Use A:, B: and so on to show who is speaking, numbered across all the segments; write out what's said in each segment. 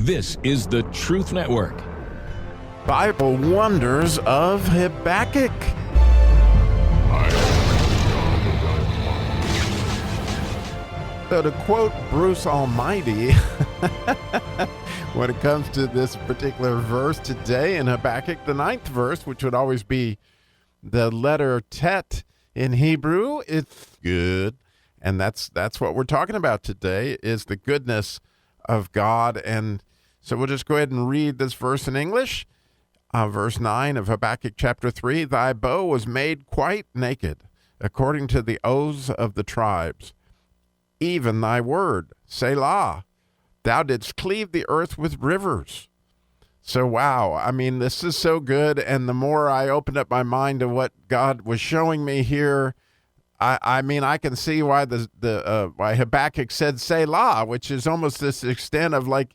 A: This is the Truth Network.
B: Bible Wonders of Habakkuk. So to quote Bruce Almighty, when it comes to this particular verse today in Habakkuk, the 9th verse, which would always be the letter tet in Hebrew, it's good. And that's what we're talking about today, is the goodness of God. And so we'll just go ahead and read this verse in English. Verse 9 of Habakkuk chapter 3, Thy bow was made quite naked, according to the oaths of the tribes. Even thy word, Selah, thou didst cleave the earth with rivers. So, wow, I mean, this is so good. And the more I opened up my mind to what God was showing me here, I mean, I can see why why Habakkuk said Selah, which is almost this extent of like,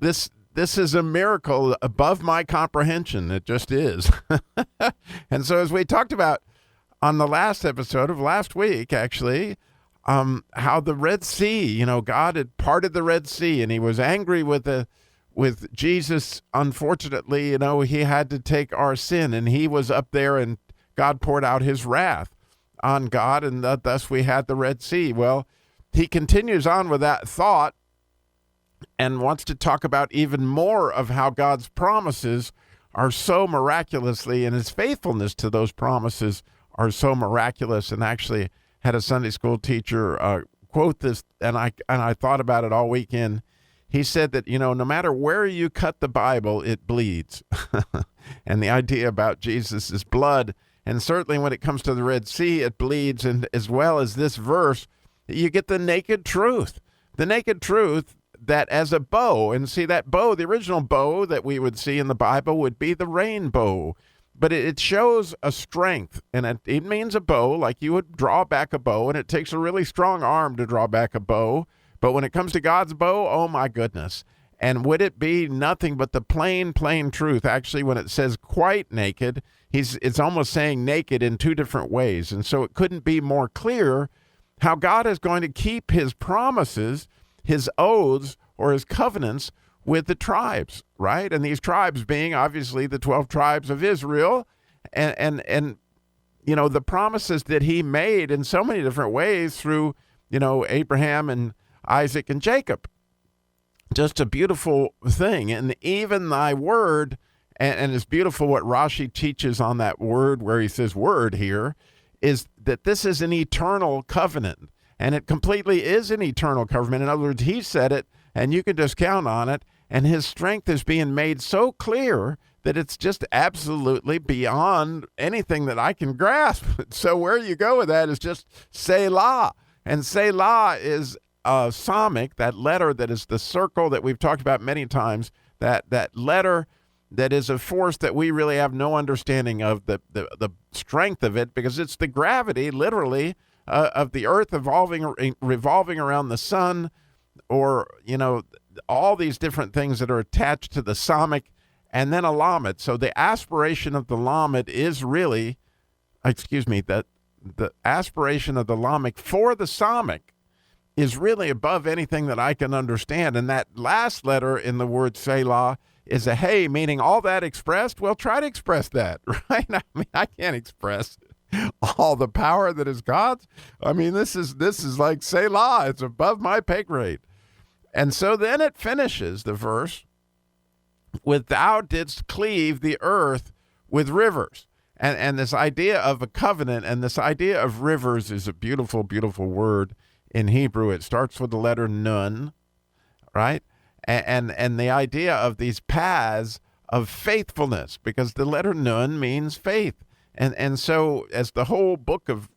B: this is a miracle above my comprehension. It just is. And so as we talked about on the last episode of last week, actually, how the Red Sea, God had parted the Red Sea, and he was angry with Jesus. Unfortunately, he had to take our sin, and he was up there, and God poured out his wrath on God, and thus we had the Red Sea. Well, he continues on with that thought and wants to talk about even more of how God's promises are so miraculously, and his faithfulness to those promises are so miraculous. And actually had a Sunday school teacher quote this, and I thought about it all weekend. He said that, no matter where you cut the Bible, it bleeds. And the idea about Jesus' blood, and certainly when it comes to the Red Sea, it bleeds. And as well as this verse, you get the naked truth. The naked truth that as a bow, and see that bow, the original bow that we would see in the Bible would be the rainbow. But it shows a strength, and it means a bow, like you would draw back a bow, and it takes a really strong arm to draw back a bow. But when it comes to God's bow, oh my goodness. And would it be nothing but the plain truth? Actually, when it says quite naked, it's almost saying naked in two different ways. And so it couldn't be more clear how God is going to keep his promises, his oaths, or his covenants with the tribes, right? And these tribes being obviously the 12 tribes of Israel, and the promises that he made in so many different ways through, Abraham and Isaac and Jacob. Just a beautiful thing. And even thy word, and it's beautiful what Rashi teaches on that word, where he says word here, is that this is an eternal covenant. And it completely is an eternal covenant. In other words, he said it, and you can just count on it. And his strength is being made so clear that it's just absolutely beyond anything that I can grasp. So where you go with that is just Selah. And Selah is Psalmic, that letter that is the circle that we've talked about many times, that letter that is a force that we really have no understanding of the strength of it, because it's the gravity, literally, of the earth revolving around the sun, or, all these different things that are attached to the Psalmic, and then a Lamed. So the aspiration of the Lamed is really, the aspiration of the Lamed for the Psalmic is really above anything that I can understand. And that last letter in the word Selah is a hey, meaning all that expressed. Well, try to express that, right? I mean, I can't express all the power that is God's. I mean, this is like Selah. It's above my pay grade. And so then it finishes the verse with thou didst cleave the earth with rivers. And this idea of a covenant and this idea of rivers is a beautiful, beautiful word in Hebrew. It starts with the letter nun, right? And the idea of these paths of faithfulness, because the letter nun means faith. And so as the whole book of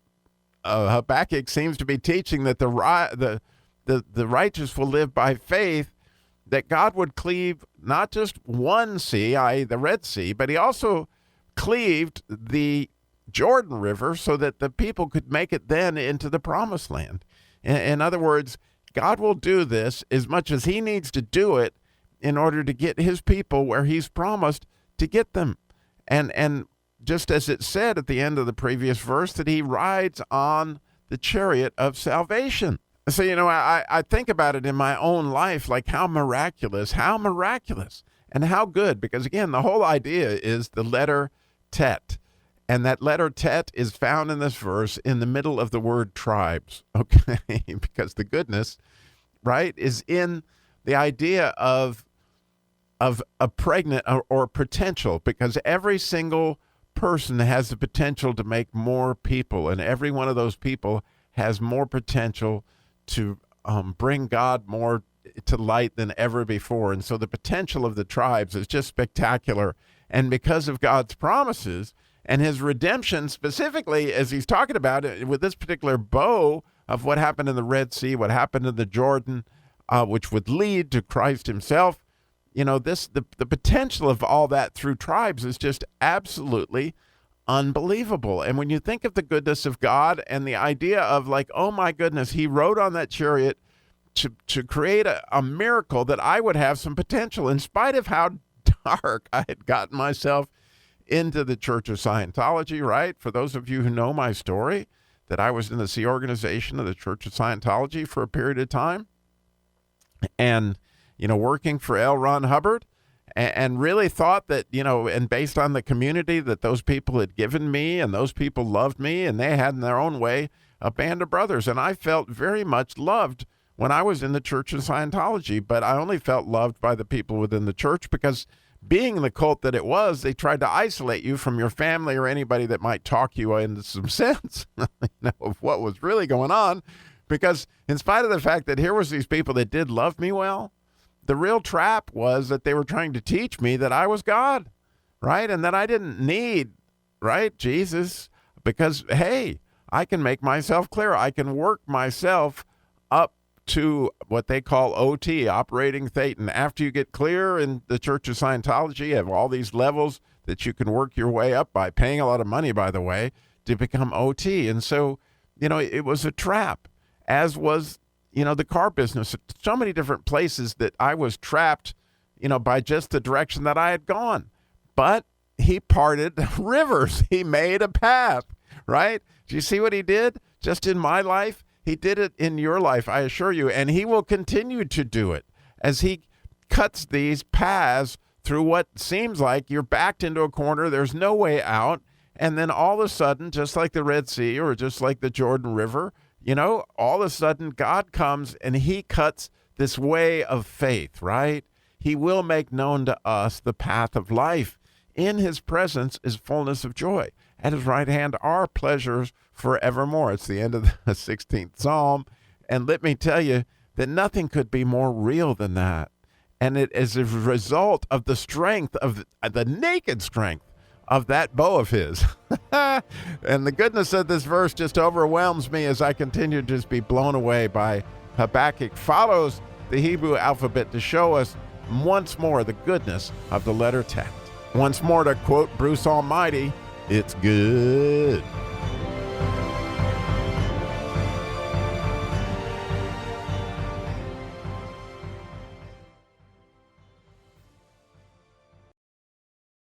B: Habakkuk seems to be teaching that the righteous will live by faith, that God would cleave not just one sea, i.e. the Red Sea, but he also cleaved the Jordan River so that the people could make it then into the promised land. In other words, God will do this as much as he needs to do it in order to get his people where he's promised to get them. And just as it said at the end of the previous verse, that he rides on the chariot of salvation. So, I think about it in my own life, like how miraculous, and how good, because again, the whole idea is the letter tet. And that letter tet is found in this verse in the middle of the word tribes, okay? Because the goodness, right, is in the idea of a pregnant or potential, because every single person has the potential to make more people, and every one of those people has more potential to bring God more to light than ever before. And so the potential of the tribes is just spectacular. And because of God's promises and his redemption, specifically as he's talking about it with this particular bow of what happened in the Red Sea, what happened in the Jordan, which would lead to Christ himself, the potential of all that through tribes is just absolutely unbelievable. And when you think of the goodness of God and the idea of like, oh my goodness, he rode on that chariot to create a miracle that I would have some potential, in spite of how dark I had gotten myself into the Church of Scientology, right? For those of you who know my story, that I was in the Sea organization of the Church of Scientology for a period of time, and working for L. Ron Hubbard, and really thought that, and based on the community that those people had given me, and those people loved me, and they had in their own way a band of brothers. And I felt very much loved when I was in the Church of Scientology, but I only felt loved by the people within the church, because being the cult that it was, they tried to isolate you from your family or anybody that might talk you into some sense of what was really going on. Because in spite of the fact that here was these people that did love me well, the real trap was that they were trying to teach me that I was God, right? And that I didn't need, right, Jesus, because, hey, I can make myself clear. I can work myself up to what they call OT, operating Thetan. After you get clear in the Church of Scientology, you have all these levels that you can work your way up by, paying a lot of money, by the way, to become OT. And so, it was a trap, as was the car business. So many different places that I was trapped, by just the direction that I had gone. But he parted rivers. He made a path, right? Do you see what he did just in my life? He did it in your life, I assure you. And he will continue to do it as he cuts these paths through what seems like you're backed into a corner. There's no way out. And then all of a sudden, just like the Red Sea or just like the Jordan River, all of a sudden God comes and he cuts this way of faith, right? He will make known to us the path of life. In his presence is fullness of joy. At his right hand are pleasures forevermore. It's the end of the 16th Psalm. And let me tell you that nothing could be more real than that. And it is a result of the strength of the naked strength of that bow of his. And the goodness of this verse just overwhelms me as I continue to just be blown away by Habakkuk follows the Hebrew alphabet to show us once more the goodness of the letter tet. Once more, to quote Bruce Almighty, it's good.